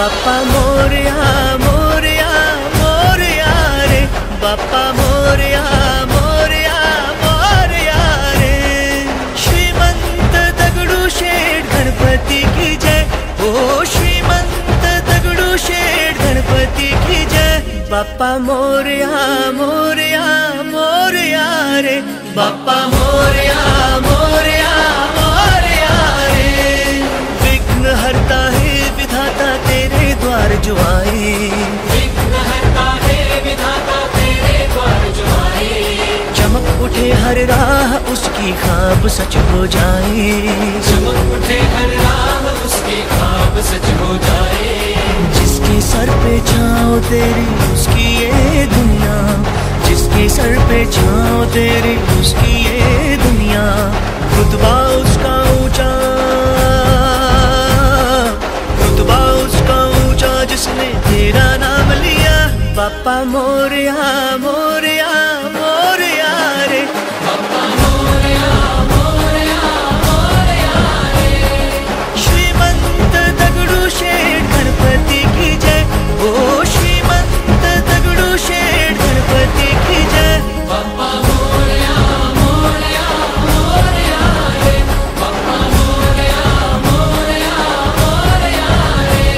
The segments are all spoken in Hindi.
बाप्पा मोरया मोरया मोरया रे, बाप्पा मोरया मोरया मोरया रे। श्रीमंत दगडूशेठ गणपती की जय, ओ श्रीमंत दगडूशेठ गणपती की जय। बाप्पा मोरया मोरया मोरया रे, बाप्पा मोरया मोरया मोरया रे। विघ्न हरता है विधाता तेरे द्वार जो आए, विघ्न हरता है विधाता तेरे द्वार जो आए। चमक उठे हर राह उसकी ख्वाब सच हो जाए, चमक उठे हर राह उसकी ख्वाब सच हो जाए। जिसके सर पे छाँव तेरी उसकी ये दुनिया, जिसके सर पे छाँव तेरी उसकी ये दुनिया। रुतबा उसका ऊंचा, रुतबा उसका ऊंचा जिसने तेरा नाम लिया। बाप्पा मोरया मोरया मोरया रे, बाप्पा मोरया मोरया मोरया रे। श्रीमंत दगडूशेठ गणपति की जय, ओ श्रीमंत दगडूशेठ गणपति की जय। बाप्पा मोरया मोरया मोरया रे, बाप्पा मोरया मोरया मोरया रे।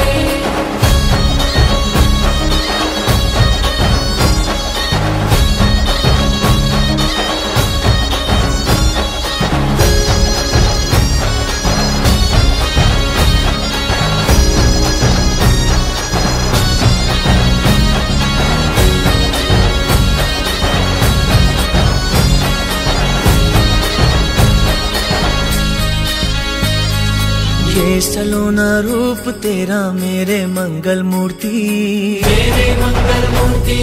ये सलोना रूप तेरा मेरे मंगल मूर्ति, मेरे मंगल मूर्ति,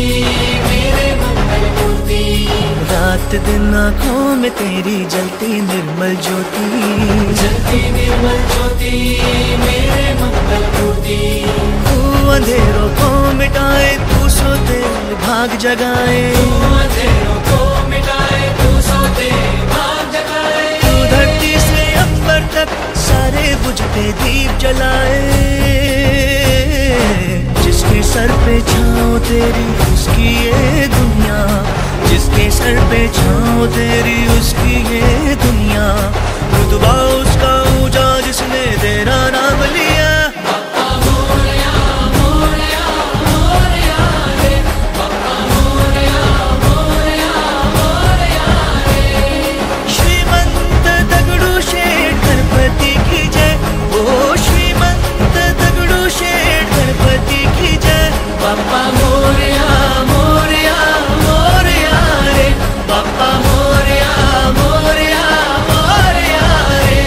मेरे मंगल मूर्ति। रात दिन आँखों में तेरी जलती निर्मल ज्योति, जलती निर्मल ज्योति मेरे मंगल मूर्ति। तू अंधेरों को मिटाए तू सोते भाग जगाए, तू अंधेरों को मिटाए तू सोते भाग जगाए। तू धरती से अंबर तक सारे बुझते दीप जलाए। जिसके सर पे छाँव तेरी उसकी ये दुनिया, जिसके सर पे छाँव तेरी उसकी ये दुनिया। रुतबा उसका ऊंचा जिसने तेरा नाम लिया। बाप्पा मोरया मोरया मोरया रे, बाप्पा मोरया मोरया मोरया रे। श्रीमंत दगडूशेठ गणपति की जय, ओ श्रीमंत दगडूशेठ गणपति की जय। बाप्पा मोरया मोरया मोरया रे, बाप्पा मोरया मोरया मोरया रे।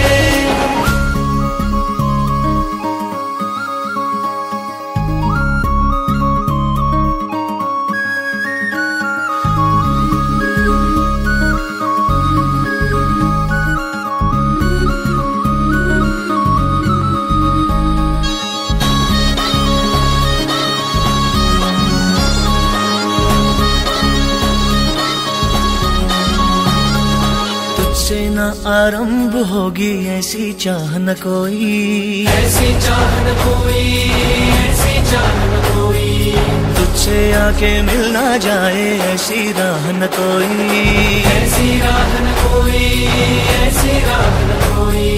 तुझसे न आरंभ होगी ऐसी चाह न कोई, ऐसी चाह न कोई, ऐसी चाह न कोई। तुझसे आके मिल ना जाए ऐसी राह न कोई, ऐसी राह न कोई, ऐसी राह न कोई।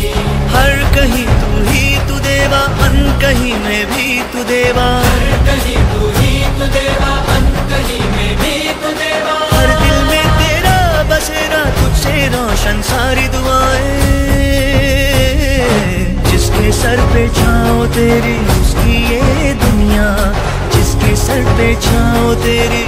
हर कहीं तू ही तू देवा, अन कहीं में भी तू देवा। हर कहीं तू ही तू देवा, अन कहीं में भी तू देवा। हर दिल में तेरा बसेरा, तुझसे रोशन सारी दुआएं। जिसके सर पे छाँव तेरी उसकी ये दुनिया, जिसके सर पे छाँव तेरी